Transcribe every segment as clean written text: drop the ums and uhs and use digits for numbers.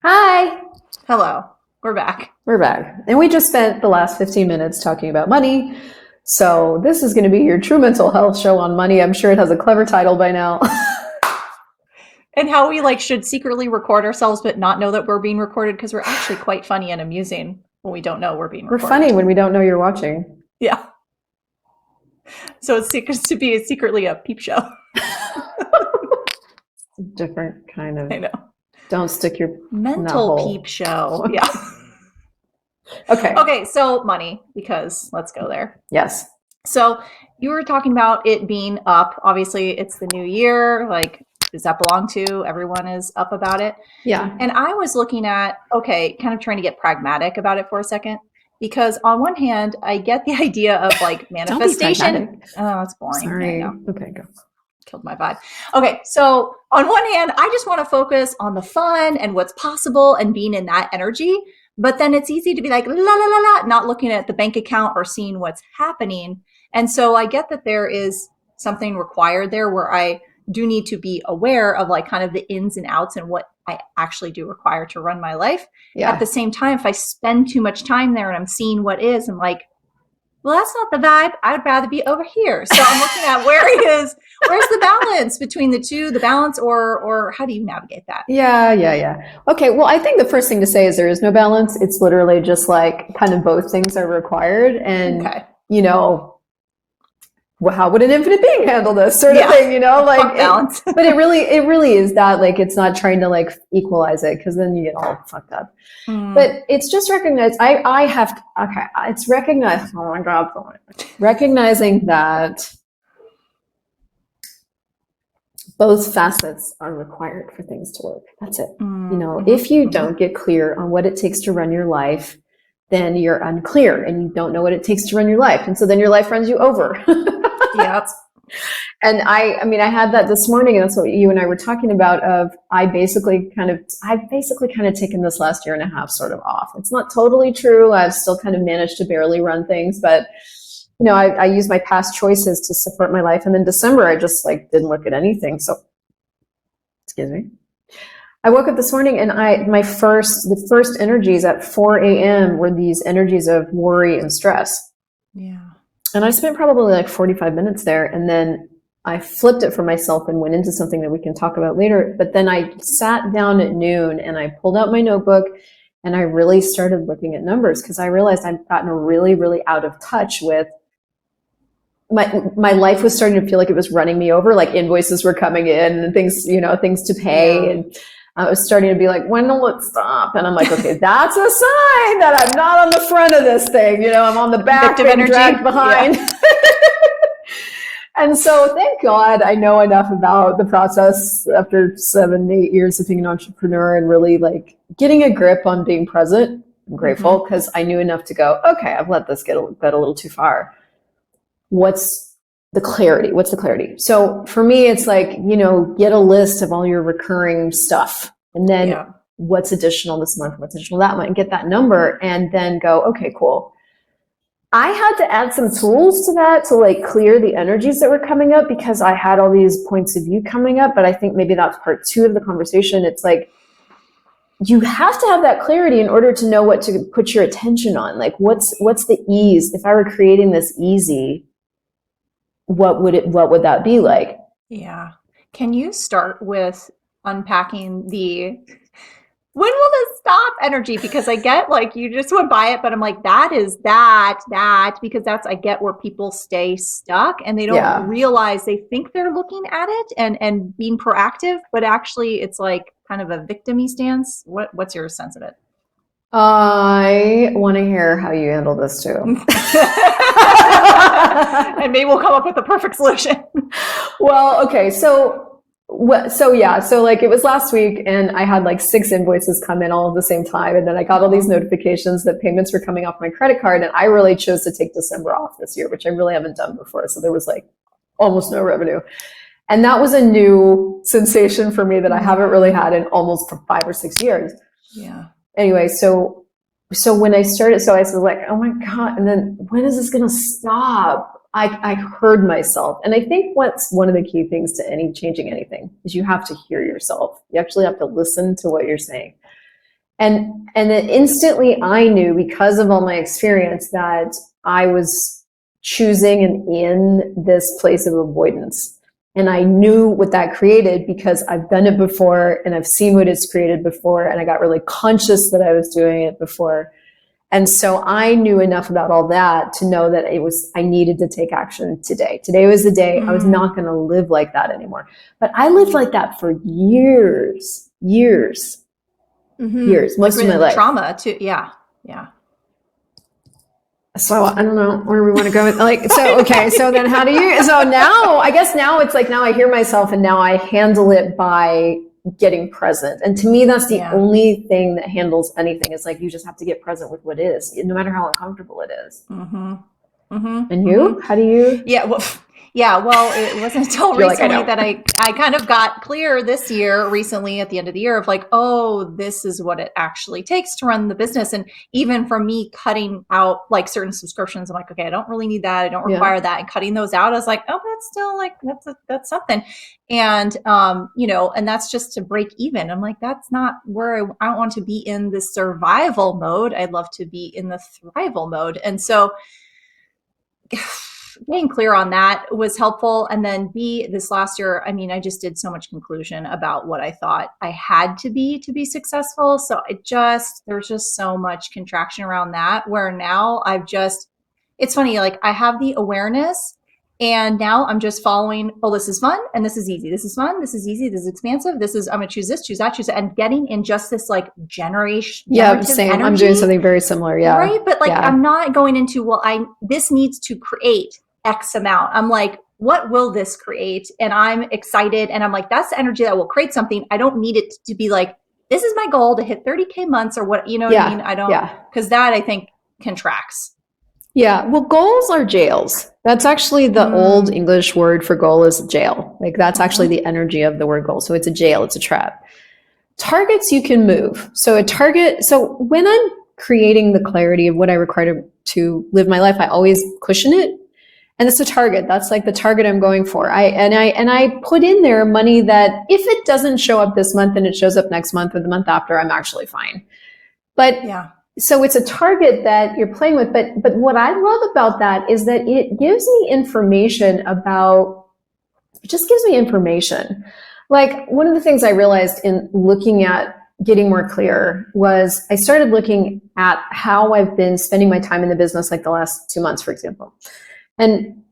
Hi, Hello, we're back. we're back. And we just spent the last 15 minutes talking about money. So this is going to be your true mental health show on money. I'm sure it has a clever title by now. And how we should secretly record ourselves but not know that we're being recorded because we're actually quite funny and amusing when we don't know we're being We're recorded. funny when we don't know you're watching. Yeah. So it's to be secretly a peep show. Different kind of. I know. Don't stick your Mental hole. peep show. Yeah. Okay. Okay, so money, because let's go there. Yes. So you were talking about it being up. Obviously, it's the new year. Does that belong to? Everyone is up about it. Yeah. And I was looking at, okay, kind of trying to get pragmatic about it for a second. Because on one hand, I get the idea of manifestation. Oh, it's boring. Sorry. I know. Okay, go. Killed my vibe. Okay, so on one hand, I just want to focus on the fun and what's possible and being in that energy. But then it's easy to be like, la, la, la, la, not looking at the bank account or seeing what's happening. And so I get that there is something required there where I do need to be aware of kind of the ins and outs and what I actually do require to run my life. Yeah. At the same time, if I spend too much time there and I'm seeing what is, I'm like, well, that's not the vibe. I would rather be over here. So I'm looking at where's the balance between the two, the balance or how do you navigate that? Yeah. Okay, well, I think the first thing to say is there is no balance. It's literally just kind of both things are required. And, Okay. Well, how would an infinite being handle this sort of thing, balance. But it really is that it's not trying to equalize it, because then you get all fucked up. But it's just recognized. It's recognized. Oh my God, recognizing that both facets are required for things to work. That's it. If you don't get clear on what it takes to run your life, then you're unclear and you don't know what it takes to run your life. And so then your life runs you over. Yep. And I had that this morning, and that's what you and I were talking about, I've basically kind of taken this last year and a half sort of off. It's not totally true. I've still kind of managed to barely run things, but I use my past choices to support my life. And then December, I just didn't look at anything. So, excuse me. I woke up this morning and the first energies at 4 a.m. were these energies of worry and stress. Yeah. And I spent probably 45 minutes there, and then I flipped it for myself and went into something that we can talk about later. But then I sat down at noon and I pulled out my notebook and I really started looking at numbers, because I realized I'd gotten really, really out of touch with my life. Was starting to feel like it was running me over, invoices were coming in and things, things to pay. And I was starting to be like, when will it stop? And I'm like, okay, that's a sign that I'm not on the front of this thing. I'm on the back, being dragged behind. Yeah. And so thank God I know enough about the process after 7-8 years of being an entrepreneur and really getting a grip on being present. I'm grateful because I knew enough to go, okay, I've let this get a little too far. What's the clarity? So for me, it's get a list of all your recurring stuff, and then what's additional this month, what's additional that month, and get that number, and then go, okay, cool. I had to add some tools to that to clear the energies that were coming up, because I had all these points of view coming up. But I think maybe that's part 2 of the conversation. It's you have to have that clarity in order to know what to put your attention on. What's the ease? If I were creating this easy, what would that be like? Yeah. Can you start with unpacking the when will this stop energy? Because I get you just went by it, but I'm like, that is that, because I get where people stay stuck and they don't realize, they think they're looking at it and being proactive, but actually it's kind of a victim-y stance. What's your sense of it? I want to hear how you handle this too. And maybe we'll come up with a perfect solution. Well, okay. So it was last week and I had 6 invoices come in all at the same time. And then I got all these notifications that payments were coming off my credit card. And I really chose to take December off this year, which I really haven't done before. So there was almost no revenue. And that was a new sensation for me that I haven't really had in almost 5 or 6 years. Yeah. Anyway, so when I started, I was like, oh my God. And then when is this going to stop? I heard myself. And I think what's one of the key things to changing anything is you have to hear yourself. You actually have to listen to what you're saying. And then instantly I knew, because of all my experience, that I was choosing and in this place of avoidance. And I knew what that created because I've done it before and I've seen what it's created before. And I got really conscious that I was doing it before. And so I knew enough about all that to know that I needed to take action today. Today was the day. I was not going to live like that anymore. But I lived like that for years, most of my life. Trauma too. Yeah. So I don't know where we want to go with, like, so, okay. So then I guess now it's like, now I hear myself and now I handle it by getting present. And to me, that's the only thing that handles anything. Is like, you just have to get present with what is, no matter how uncomfortable it is. And you, how do you? Well, it wasn't until recently that I kind of got clear this year, recently at the end of the year, of like, oh, this is what it actually takes to run the business. And even for me, cutting out like certain subscriptions, I'm like, okay, I don't really need that. I don't require that. And cutting those out, I was like, oh, that's still like, that's something. And, and that's just to break even. I'm like, that's not where I want to be in the survival mode. I'd love to be in the thrival mode. And so getting clear on that was helpful. And then this last year, I just did so much conclusion about what I thought I had to be successful. So there's just so much contraction around that, where now it's funny, like I have the awareness and now I'm just following, oh, this is fun and this is easy. This is fun. This is easy. This is expansive. I'm going to choose this, choose that, choose that, and getting in just this like generation. Yeah, same. Energy, I'm doing something very similar. Yeah. Right. But I'm not going into, this needs to create X amount. I'm like, what will this create? And I'm excited. And I'm like, that's the energy that will create something. I don't need it to be like, this is my goal to hit 30K months or what, what I mean? I don't, because that I think contracts. Yeah. Well, goals are jails. That's actually the old English word for goal is jail. Like that's actually the energy of the word goal. So it's a jail, it's a trap. Targets you can move. So when I'm creating the clarity of what I require to live my life, I always cushion it. And it's a target. That's like the target I'm going for. I put in there money that if it doesn't show up this month and it shows up next month or the month after, I'm actually fine. But so it's a target that you're playing with. But what I love about that is that it gives me information Like one of the things I realized in looking at getting more clear was I started looking at how I've been spending my time in the business, like the last 2 months, for example. And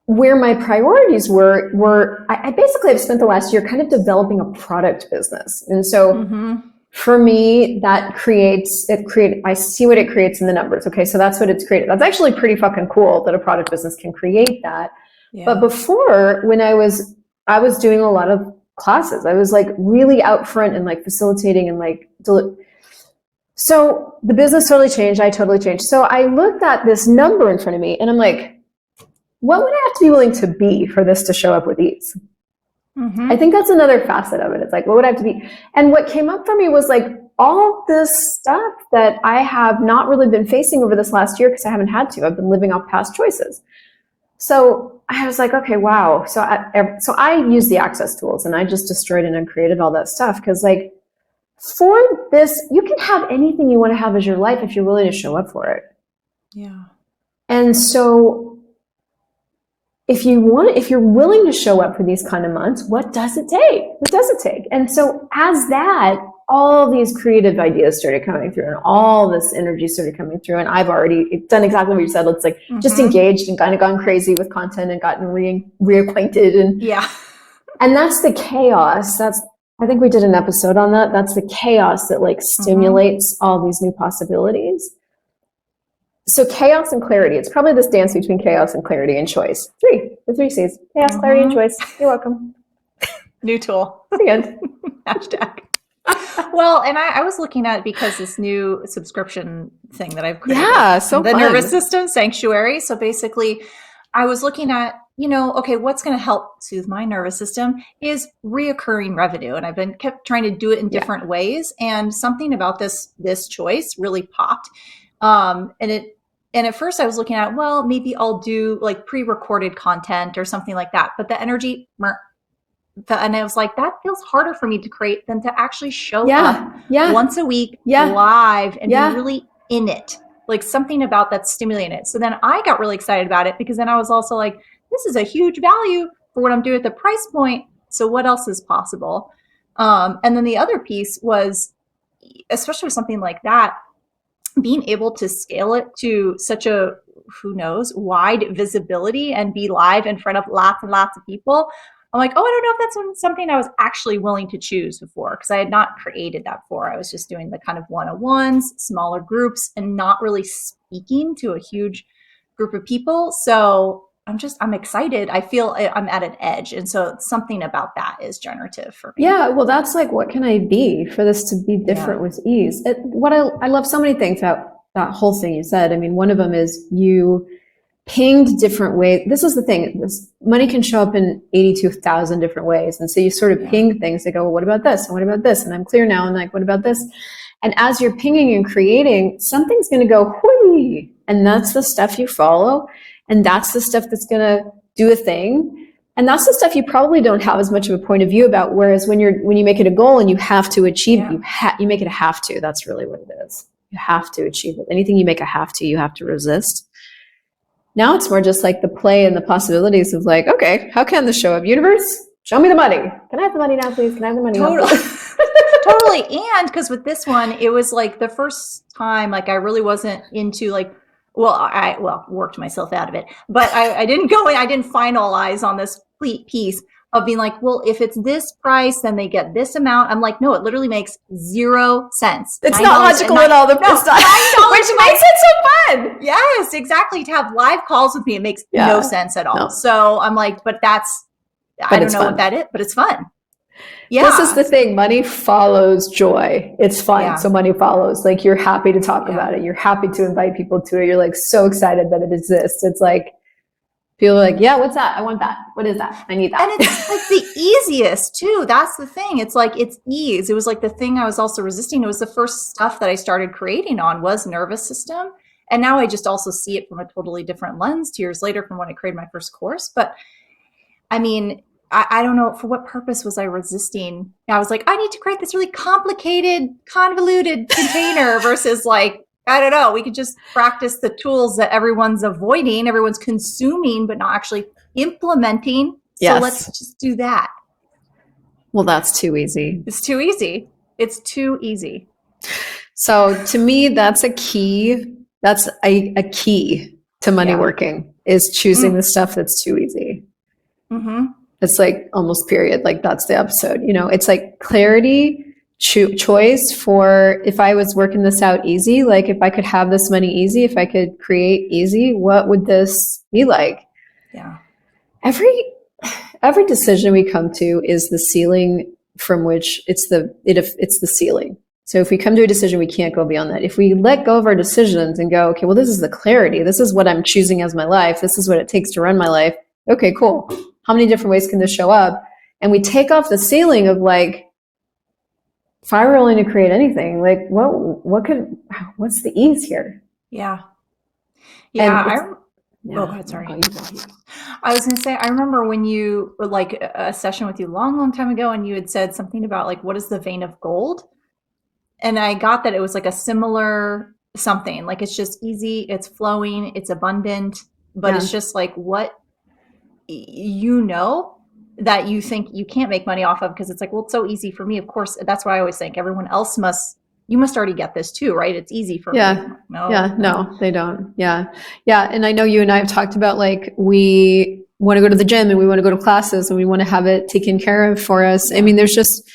where my priorities were I basically have spent the last year kind of developing a product business. And so for me, I see what it creates in the numbers. Okay, so that's what it's created. That's actually pretty fucking cool that a product business can create that. Yeah. But before, when I was doing a lot of classes, I was like really out front and like facilitating and like so the business totally changed. I totally changed. So I looked at this number in front of me and I'm like, what would I have to be willing to be for this to show up with ease? I think that's another facet of it. It's like, what would I have to be? And what came up for me was like all this stuff that I have not really been facing over this last year because I haven't had to. I've been living off past choices. So I was like, okay, wow. So I use the Access tools and I just destroyed and uncreated all that stuff because like for this, you can have anything you want to have as your life if you're willing to show up for it. Yeah. And so if you're willing to show up for these kind of months, what does it take? What does it take? And so as that, all these creative ideas started coming through and all this energy started coming through. And I've already done exactly what you said. It's like just engaged and kind of gone crazy with content and gotten reacquainted. And that's the chaos. I think we did an episode on that. That's the chaos that like stimulates all these new possibilities. So chaos and clarity. It's probably this dance between chaos and clarity and choice. The three C's. Chaos, clarity, and choice. You're welcome. New tool. The end. Hashtag. Well, and I was looking at because this new subscription thing that I've created. Yeah, so the fun. Nervous System Sanctuary. So basically, I was looking at, okay, what's going to help soothe my nervous system is reoccurring revenue. And I've been kept trying to do it in different ways. And something about this choice really popped. And at first I was looking at, well, maybe I'll do like pre-recorded content or something like that. But the energy, and I was like, that feels harder for me to create than to actually show Yeah. up Yeah. once a week Yeah. live and Yeah. be really in it. Like something about that stimulating it. So then I got really excited about it because then I was also like, this is a huge value for what I'm doing at the price point. So what else is possible? And then the other piece was, especially with something like that, being able to scale it to such a, who knows, wide visibility and be live in front of lots and lots of people. I'm like, oh, I don't know if that's something I was actually willing to choose before, because I had not created that before. I was just doing the kind of one-on-ones, smaller groups, and not really speaking to a huge group of people. So I'm excited. I feel I'm at an edge. And so something about that is generative for me. Yeah, well, that's like, what can I be for this to be different with ease? What I love so many things about that whole thing you said. I mean, one of them is you pinged different ways. This is the thing. This money can show up in 82,000 different ways. And so you sort of ping things that go, well, what about this? And what about this? And I'm clear now. And like, what about this? And as you're pinging and creating, something's going to go, whee! And that's the stuff you follow. And that's the stuff that's going to do a thing. And that's the stuff you probably don't have as much of a point of view about. Whereas when you make it a goal and you have to achieve, you make it a have to. That's really what it is. You have to achieve it. Anything you make a have to, you have to resist. Now it's more just like the play and the possibilities of like, okay, how can this show up? Universe, show me the money. Can I have the money now, please? Can I have the money now? Totally. And because with this one, it was like the first time, like I really wasn't into like, I worked myself out of it, but I didn't go in, I didn't finalize on this piece of being like, well, if it's this price, then they get this amount. I'm like, no, it literally makes 0 cents. It's not logical at all. Which makes it so fun. Yes, exactly. To have live calls with me, it makes no sense at all. No. So I'm like, but I don't know what that is, but it's fun. Yeah. This is the thing. Money follows joy. It's fun. Yeah. So money follows. Like, you're happy to talk about it. You're happy to invite people to it. You're like so excited that it exists. It's like, people are like, yeah, what's that? I want that. What is that? I need that. And it's like the easiest too. That's the thing. It's like, it's ease. It was like the thing I was also resisting. It was the first stuff that I started creating on was nervous system. And now I just also see it from a totally different lens 2 years later from when I created my first course. But I mean, I don't know for what purpose was I resisting. I was like, I need to create this really complicated, convoluted container versus like, I don't know, we could just practice the tools that everyone's avoiding, everyone's consuming, but not actually implementing. So let's just do that. Well, that's too easy. It's too easy. It's too easy. So to me, that's a key. That's a key to money working, is choosing the stuff that's too easy. Mm-hmm. It's like almost period. Like, that's the episode, you know, it's like clarity, choice for, if I was working this out easy, like if I could have this money easy, if I could create easy, what would this be like? Yeah. Every decision we come to is the ceiling from which it's the ceiling. So if we come to a decision, we can't go beyond that. If we let go of our decisions and go, okay, well, this is the clarity. This is what I'm choosing as my life. This is what it takes to run my life. Okay, cool. How many different ways can this show up? And we take off the ceiling of like, if I were willing to create anything, like what's the ease here? Yeah. Yeah. Oh, God, sorry. I was going to say, I remember when you were like a session with you a long, long time ago, and you had said something about like, what is the vein of gold? And I got that it was like a similar something, like it's just easy, it's flowing, it's abundant, but it's just like what that you think you can't make money off of, because it's like, well, it's so easy for me. Of course, that's why I always think everyone else you must already get this too, right? It's easy for me. No, they don't. Yeah. And I know you and I have talked about like, we want to go to the gym and we want to go to classes and we want to have it taken care of for us. I mean, there's just,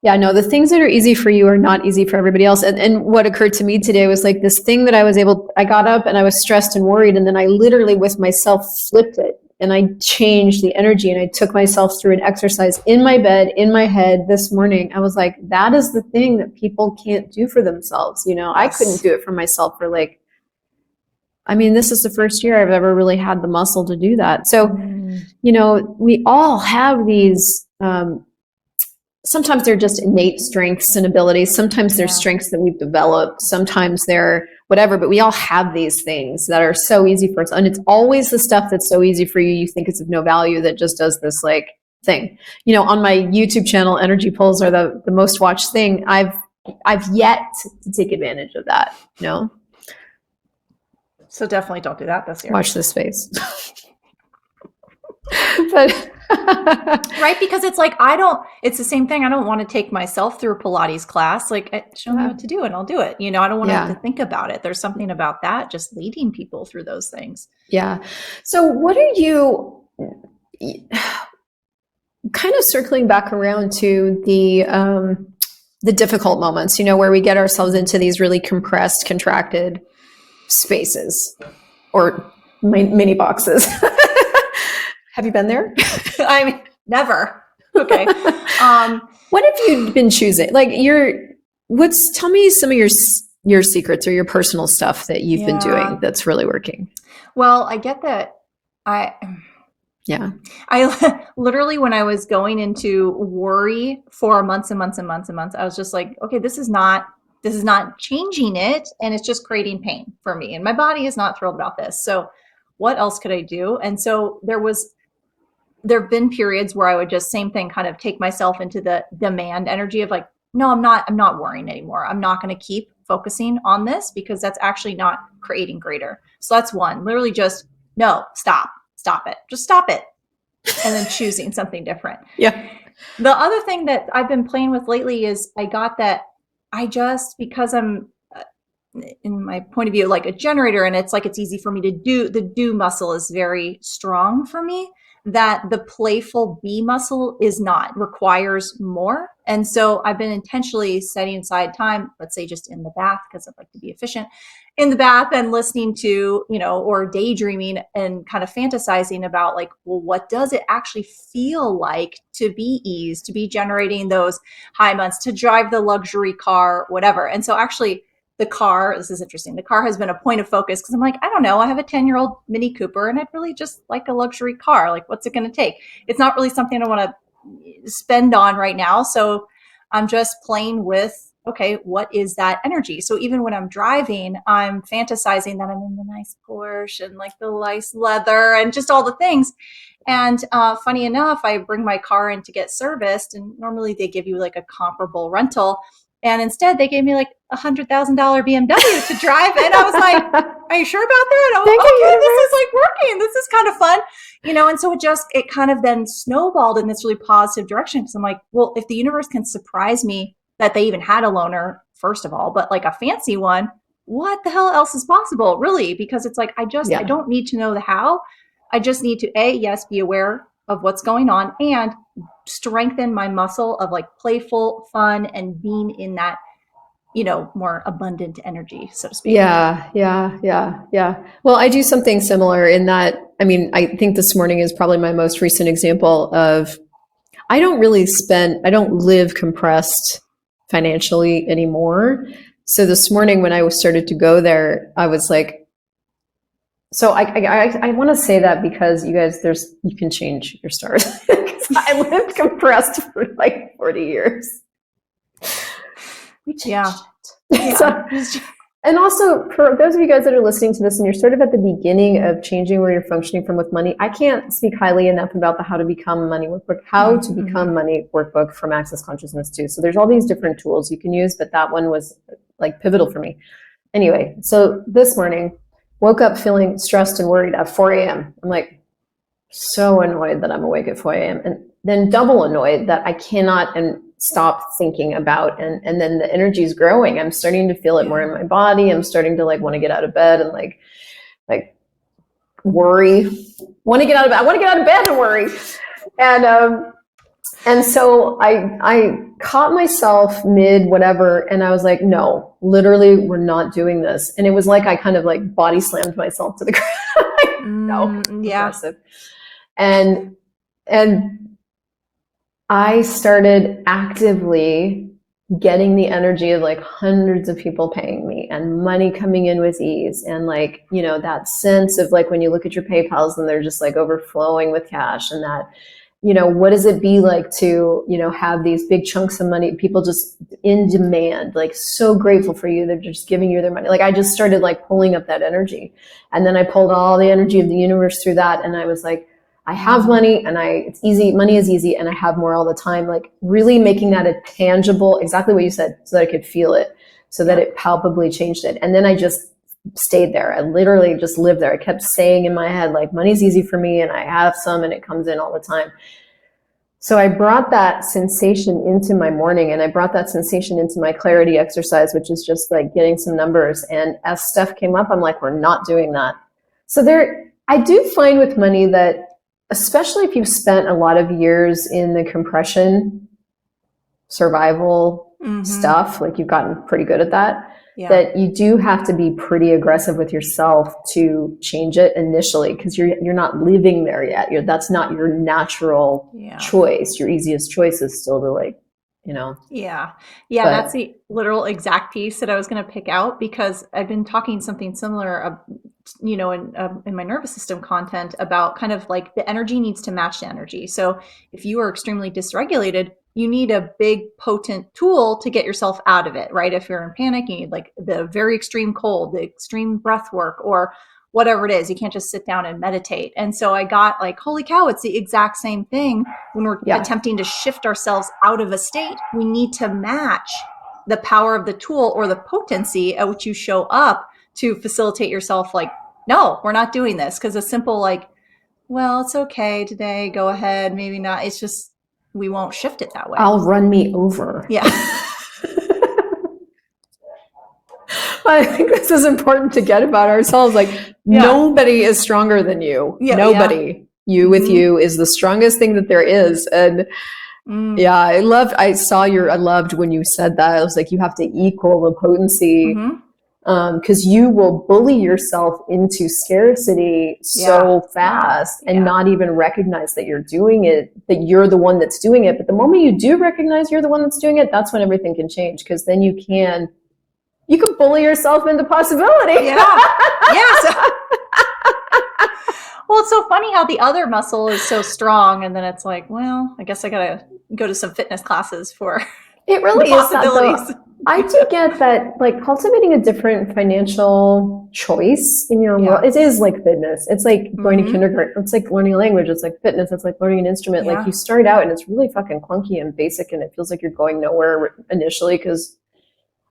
the things that are easy for you are not easy for everybody else. And what occurred to me today was like this thing that I got up and I was stressed and worried. And then I literally with myself flipped it. And I changed the energy and I took myself through an exercise in my bed, in my head this morning. I was like, that is the thing that people can't do for themselves. You know, I couldn't do it for myself for like, I mean, this is the first year I've ever really had the muscle to do that. So, we all have these, sometimes they're just innate strengths and abilities. Sometimes they're strengths that we've developed. Sometimes they're whatever, but we all have these things that are so easy for us. And it's always the stuff that's so easy for you, you think it's of no value, that just does this like thing. On my YouTube channel, energy polls are the most watched thing. I've yet to take advantage of that. So definitely don't do that this year. Watch this space. But right, because it's like it's the same thing. I don't want to take myself through a Pilates class. Like, show me what to do and I'll do it. I don't want to have to think about it. There's something about that, just leading people through those things. Yeah. So what are you kind of circling back around to the difficult moments, where we get ourselves into these really compressed, contracted spaces or mini boxes. Have you been there? I mean, never. Okay. What have you been choosing? Like tell me some of your secrets or your personal stuff that you've been doing that's really working. Well, I get that. I literally, when I was going into worry for months and months and months and months, I was just like, okay, this is not changing it. And it's just creating pain for me. And my body is not thrilled about this. So what else could I do? And so there have been periods where I would just same thing, kind of take myself into the demand energy of like, no, I'm not worrying anymore. I'm not going to keep focusing on this because that's actually not creating greater. So that's one, literally just, no, stop it. Just stop it. And then choosing something different. Yeah. The other thing that I've been playing with lately is I got that because I'm in my point of view, like a generator, and it's easy for me to do, the do muscle is very strong for me, that the playful be muscle requires more. And so I've been intentionally setting aside time, let's say just in the bath, because I'd like to be efficient in the bath, and listening to, or daydreaming and kind of fantasizing about like, well, what does it actually feel like to be ease, to be generating those high months, to drive the luxury car, whatever. And so actually, the car, this is interesting. The car has been a point of focus because I'm like, I don't know. I have a 10-year-old Mini Cooper and I'd really just like a luxury car. Like, what's it going to take? It's not really something I want to spend on right now. So I'm just playing with, okay, what is that energy? So even when I'm driving, I'm fantasizing that I'm in the nice Porsche and like the nice leather and just all the things. And funny enough, I bring my car in to get serviced, and normally they give you like a comparable rental. And instead, they gave me like $100,000 BMW to drive. And I was like, are you sure about that? I was like, okay, this is like working. This is kind of fun. And so it kind of then snowballed in this really positive direction. Because I'm like, well, if the universe can surprise me that they even had a loaner, first of all, but like a fancy one, what the hell else is possible, really? Because it's like, I don't need to know the how. I just need to, yes, be aware of what's going on and strengthen my muscle of like playful fun and being in that, more abundant energy, so to speak. Yeah. Well, I do something similar in that, I think this morning is probably my most recent example of, I don't live compressed financially anymore. So this morning when I started to go there, I was like, so I want to say that because you guys, you can change your stars. I lived compressed for like 40 years. We changed it. So, and also for those of you guys that are listening to this and you're sort of at the beginning of changing where you're functioning from with money, I can't speak highly enough about the How to Become Money Workbook, to Become Money Workbook from Access Consciousness too. So there's all these different tools you can use, but that one was like pivotal for me. Anyway, so this morning, woke up feeling stressed and worried at 4 a.m. I'm like so annoyed that I'm awake at 4 a.m. and then double annoyed that I cannot stop thinking about, and then the energy is growing. I'm starting to feel it more in my body. I'm starting to like want to get out of bed and like worry. I want to get out of bed and worry. And so I caught myself mid whatever, and I was like, no, literally, we're not doing this. And it was like I kind of like body slammed myself to the ground. Like, no, aggressive. And I started actively getting the energy of like hundreds of people paying me and money coming in with ease, and like, that sense of like when you look at your PayPals and they're just like overflowing with cash, and that, what does it be like to, have these big chunks of money, people just in demand, like so grateful for you. They're just giving you their money. Like I just started like pulling up that energy, and then I pulled all the energy of the universe through that. And I was like, I have money and it's easy. Money is easy and I have more all the time. Like really making that a tangible, exactly what you said, so that I could feel it, so that it palpably changed it. And then I just stayed there. I literally just lived there. I kept saying in my head, like, money's easy for me and I have some and it comes in all the time. So I brought that sensation into my morning, and I brought that sensation into my clarity exercise, which is just like getting some numbers. And as stuff came up, I'm like, we're not doing that. So I do find with money that, especially if you've spent a lot of years in the compression survival stuff, like you've gotten pretty good at that, that you do have to be pretty aggressive with yourself to change it initially, because you're not living there yet. That's not your natural choice. Your easiest choice is still to, like, you know. Yeah. That's the literal exact piece that I was going to pick out, because I've been talking something similar, you know, in my nervous system content about kind of like the energy needs to match the energy. So if you are extremely dysregulated, you need a big potent tool to get yourself out of it, right? If you're in panic, you need like the very extreme cold, the extreme breath work, or whatever it is. You can't just sit down and meditate. And so I got like, holy cow, it's the exact same thing when we're attempting to shift ourselves out of a state. We need to match the power of the tool or the potency at which you show up to facilitate yourself. Like, no, we're not doing this. Because a simple like, well, it's okay today, go ahead, maybe not. It's just, we won't shift it that way. I'll run me over. Yeah. I think this is important to get about ourselves. Like, nobody is stronger than you. Nobody. You with you is the strongest thing that there is. And I loved when you said that. I was like, you have to equal the potency, because you will bully yourself into scarcity so fast and not even recognize that you're doing it, that you're the one that's doing it. But the moment you do recognize you're the one that's doing it, that's when everything can change, because then you can bully yourself into possibility. Well, it's so funny how the other muscle is so strong, and then it's like, well, I guess I gotta go to some fitness classes for it really is possibilities. I do get that, like, cultivating a different financial choice in your world, it is like fitness. It's like going to kindergarten. It's like learning a language. It's like fitness. It's like learning an instrument. Like, you start out and it's really fucking clunky and basic, and it feels like you're going nowhere initially, because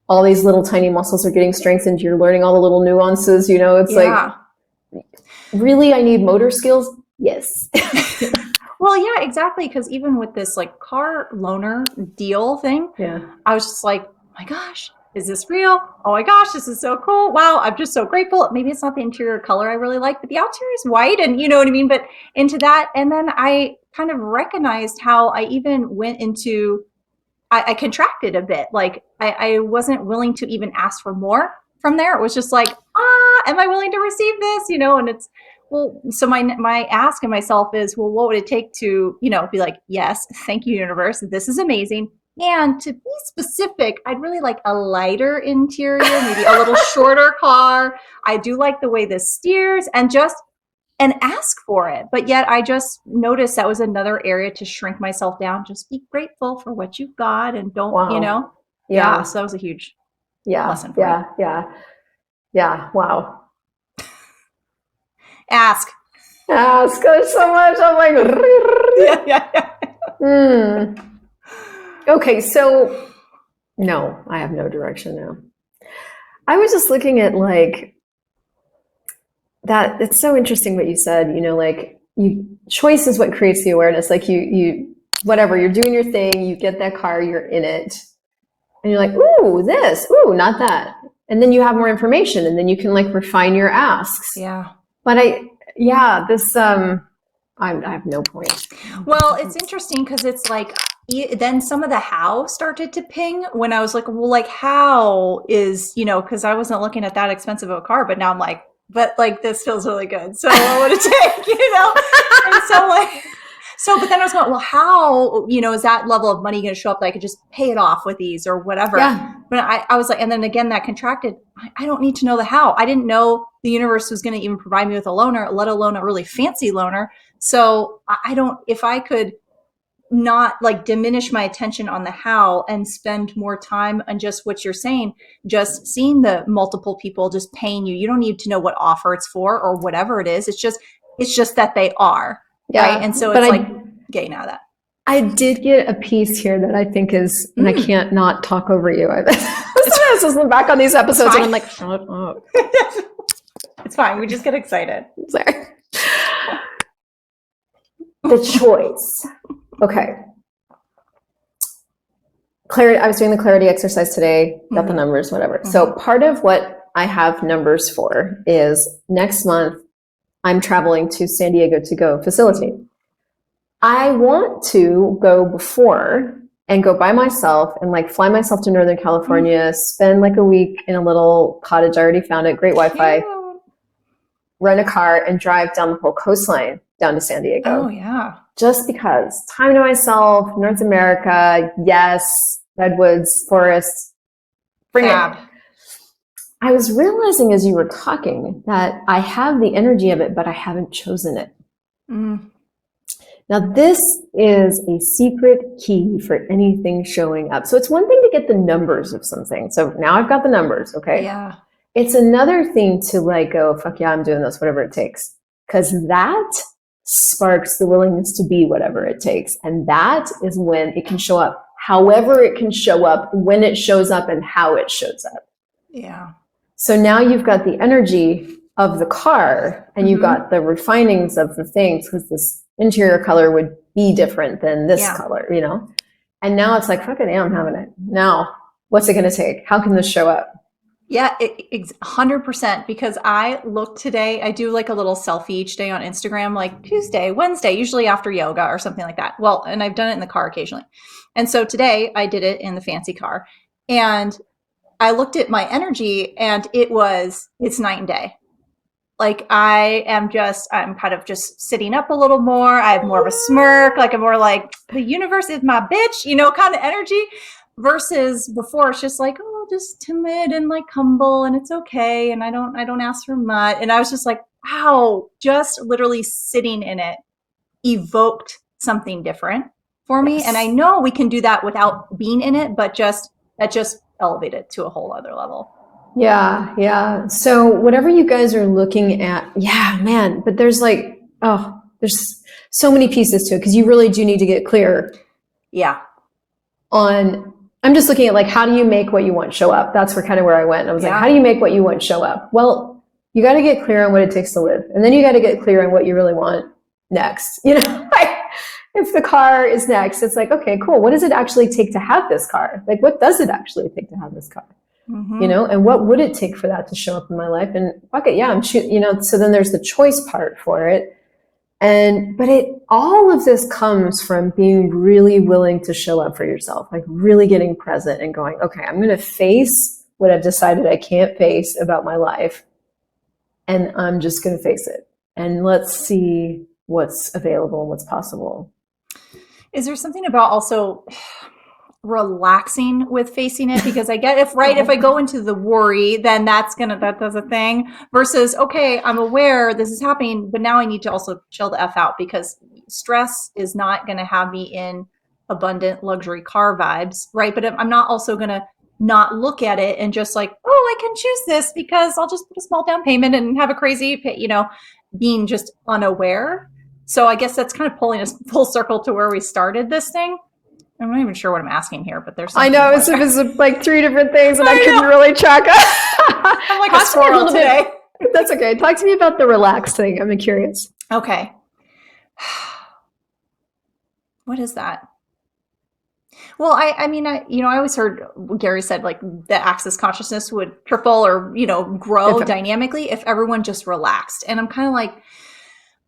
all these little tiny muscles are getting strengthened. You're learning all the little nuances, you know. It's like, really, I need motor skills? Yes. Well, yeah, exactly. Because even with this like car loaner deal thing, I was just like, oh my gosh, is this real? Oh my gosh, this is so cool. Wow, I'm just so grateful. Maybe it's not the interior color I really like, but the outerior is white, and you know what I mean? But into that, and then I kind of recognized how I even went into, I contracted a bit. Like I wasn't willing to even ask for more from there. It was just like, am I willing to receive this? You know, and it's, well, so my ask of myself is, well, what would it take to, you know, be like, yes, thank you, universe. This is amazing. And to be specific, I'd really like a lighter interior, maybe a little shorter car. I do like the way this steers, and ask for it. But yet I just noticed that was another area to shrink myself down. Just be grateful for what you've got, and don't, you know? Yeah. So that was a huge lesson for me. Yeah. Wow. Ask. There's so much. I'm like, Okay. So no, I have no direction now. I was just looking at like, that it's so interesting what you said, you know, like, choice is what creates the awareness. Like you whatever, you're doing your thing, you get that car, you're in it, and you're like, ooh, this, ooh, not that. And then you have more information, and then you can like refine your asks. Yeah. But I have no point. Well, it's interesting because it's like, then some of the how started to ping when I was like, well, like, how is, you know, because I wasn't looking at that expensive of a car, but now I'm like, but like, this feels really good. So what would it take, you know? And so like, but then I was going, well, how, you know, is that level of money going to show up that I could just pay it off with these or whatever? Yeah. But I was like, and then again, that contracted, I don't need to know the how. I didn't know the universe was going to even provide me with a loaner, let alone a really fancy loaner. So if I could not like diminish my attention on the how and spend more time on just what you're saying, just seeing the multiple people just paying you. You don't need to know what offer it's for or whatever it is. It's just that they are. Yeah. Right. And so but it's like getting out of that. I did get a piece here that I think is, and I can't not talk over you. Sometimes I listen back on these episodes and I'm like, shut up. It's fine. We just get excited. Sorry. The choice. Okay. Clarity. I was doing the clarity exercise today, got the numbers, whatever. So part of what I have numbers for is next month, I'm traveling to San Diego to go facilitate. I want to go before and go by myself and like fly myself to Northern California, spend like a week in a little cottage. I already found it, great Wi-Fi, rent a car and drive down the whole coastline down to San Diego. Oh yeah. Just because time to myself, North America, yes, redwoods, forests, bring it. I was realizing as you were talking that I have the energy of it, but I haven't chosen it. Now, this is a secret key for anything showing up. So it's one thing to get the numbers of something. So now I've got the numbers, okay? Yeah. It's another thing to like go, fuck yeah, I'm doing this, whatever it takes. Because that sparks the willingness to be whatever it takes. And that is when it can show up, however it can show up, when it shows up, and how it shows up. Yeah. So now you've got the energy of the car and you've got the refinings of the things, because this interior color would be different than this color, you know? And now it's like, fuck it, yeah, I'm having it. Now, what's it going to take? How can this show up? Yeah, 100%. Because I look today, I do like a little selfie each day on Instagram, like Tuesday, Wednesday, usually after yoga or something like that. Well, and I've done it in the car occasionally. And so today I did it in the fancy car. And I looked at my energy and it's night and day. Like I'm kind of just sitting up a little more. I have more of a smirk, like I'm more like the universe is my bitch, you know, kind of energy, versus before it's just like, oh, just timid and like humble and it's okay. And I don't ask for much. And I was just like, wow, just literally sitting in it evoked something different for me. And I know we can do that without being in it, but that just elevated to a whole other level. Yeah, yeah. So whatever you guys are looking at, yeah, man, but there's like, there's so many pieces to it, because you really do need to get clear. Yeah. I'm just looking at like, how do you make what you want show up? That's where I went. I was like, how do you make what you want show up? Well, you got to get clear on what it takes to live. And then you got to get clear on what you really want next. You know, like if the car is next, it's like, okay, cool. What does it actually take to have this car? Like, what does it actually take to have this car? You know, and what would it take for that to show up in my life? And fuck it, yeah, I'm shooting, you know, so then there's the choice part for it. But all of this comes from being really willing to show up for yourself, like really getting present and going, okay, I'm going to face what I've decided I can't face about my life. And I'm just going to face it. And let's see what's available and what's possible. Is there something about also relaxing with facing it? Because I get if I go into the worry, then that does a thing, versus, okay, I'm aware this is happening, but now I need to also chill the F out, because stress is not going to have me in abundant luxury car vibes, right? But I'm not also going to not look at it and just like, oh, I can choose this because I'll just put a small down payment and have a crazy, you know, being just unaware. So I guess that's kind of pulling us full circle to where we started this thing. I'm not even sure what I'm asking here, but there's something. I know, it's like three different things and I couldn't really track it. I'm like a squirrel today. That's okay. Talk to me about the relaxed thing. I'm curious. Okay. What is that? Well, I mean, I always heard Gary said like the access consciousness would triple or, you know, grow dynamically if everyone just relaxed. And I'm kind of like,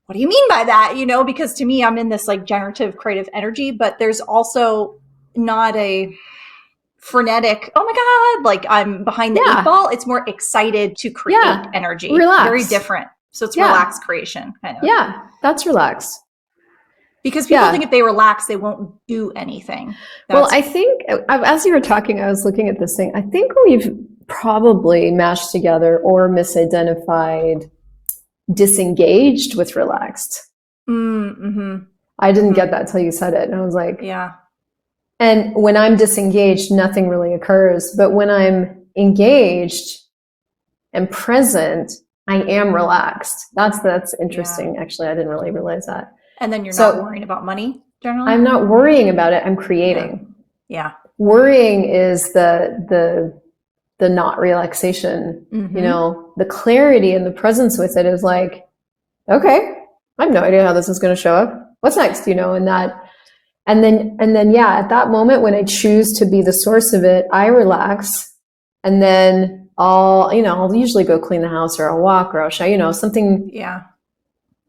what do you mean by that? You know, because to me, I'm in this like generative creative energy, but there's also not a frenetic, oh my God, like I'm behind the eight ball. It's more excited to create energy. Relax. Very different. So it's relaxed creation kind of. Yeah, that's relaxed. Because people think if they relax, they won't do anything. Well, I think as you were talking, I was looking at this thing. I think we've probably mashed together or misidentified disengaged with relaxed. I didn't get that till you said it. And I was like, yeah. And when I'm disengaged, nothing really occurs. But when I'm engaged and present, I am relaxed. That's interesting. Actually, I didn't really realize that. And then you're So- not worrying about money generally? I'm not worrying about it. I'm creating. Yeah. Worrying is the not relaxation, Mhm. you know, the clarity and the presence with it is like, okay, I have no idea how this is going to show up. What's next? You know, and then, yeah, at that moment when I choose to be the source of it, I relax, and then I'll usually go clean the house, or I'll walk, or I'll show, you know, something, Yeah.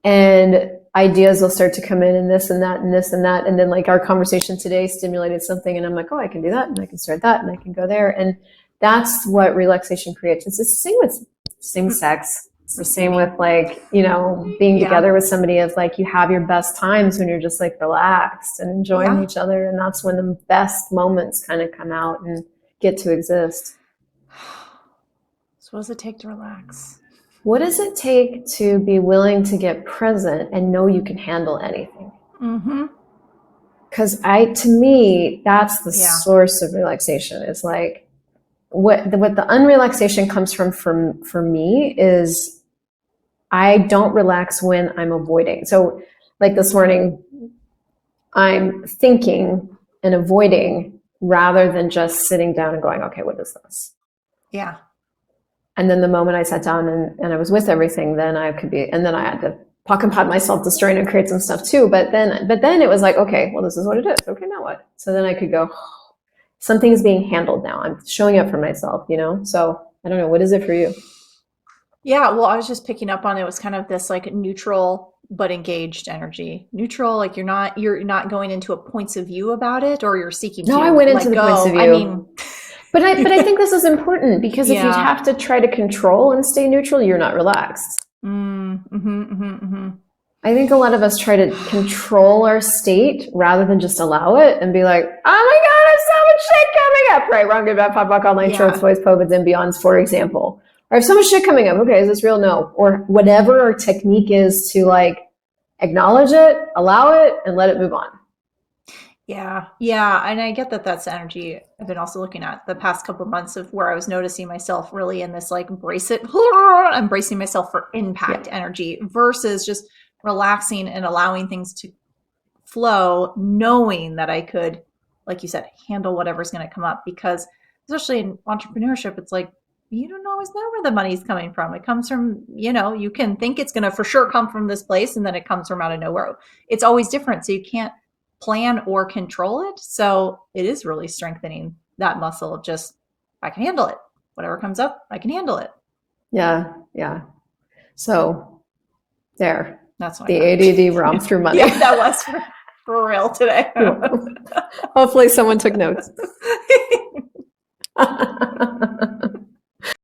and ideas will start to come in, and this and that and this and that, and then like our conversation today stimulated something, and I'm like, oh, I can do that, and I can start that, and I can go there, and that's what relaxation creates. It's the same with sex. It's the same with like, you know, being Yeah. together with somebody. Is like you have your best times when you're just like relaxed and enjoying Yeah. each other, and that's when the best moments kind of come out and get to exist. So what does it take to relax? What does it take to be willing to get present and know you can handle anything? Mm-hmm. Because to me, that's the Yeah. source of relaxation. Is like what the unrelaxation comes from for me is I don't relax when I'm avoiding. So like this morning, I'm thinking and avoiding rather than just sitting down and going, okay, what is this? Yeah. And then the moment I sat down and I was with everything, then I could be, and then I had to pock and pot myself, destroy and create some stuff too. But then it was like, okay, well, this is what it is. Okay, now what? So then I could go, something's being handled now. I'm showing up for myself, you know? So I don't know. What is it for you? Yeah, well, I was just picking up on it was kind of this like neutral but engaged energy. Neutral, like you're not going into a points of view about it, or you're seeking No, to I went into let the go. points of I view. mean, But I think this is important because if you Yeah. have to try to control and stay neutral, you're not relaxed. I think a lot of us try to control our state rather than just allow it and be like, oh my God, there's so much shit coming up. Right, wrong, good, bad, pop, rock, all night, Yeah. shorts, boys, povids, and beyonds, for example. Or I have so much shit coming up. Okay, is this real? No. Or whatever our technique is to like acknowledge it, allow it, and let it move on. Yeah. Yeah. And I get that that's the energy I've been also looking at the past couple of months of where I was noticing myself really in this like embracing myself for impact energy versus just relaxing and allowing things to flow, knowing that I could, like you said, handle whatever's going to come up. Because especially in entrepreneurship, it's like, you don't always know where the money's coming from. It comes from, you know, you can think it's going to for sure come from this place, and then it comes from out of nowhere. It's always different. So you can't plan or control it. So it is really strengthening that muscle of just, I can handle it. Whatever comes up, I can handle it. Yeah, yeah. So there, That's what the I got. ADD romp through money. Yeah, that was for real today. Hopefully someone took notes.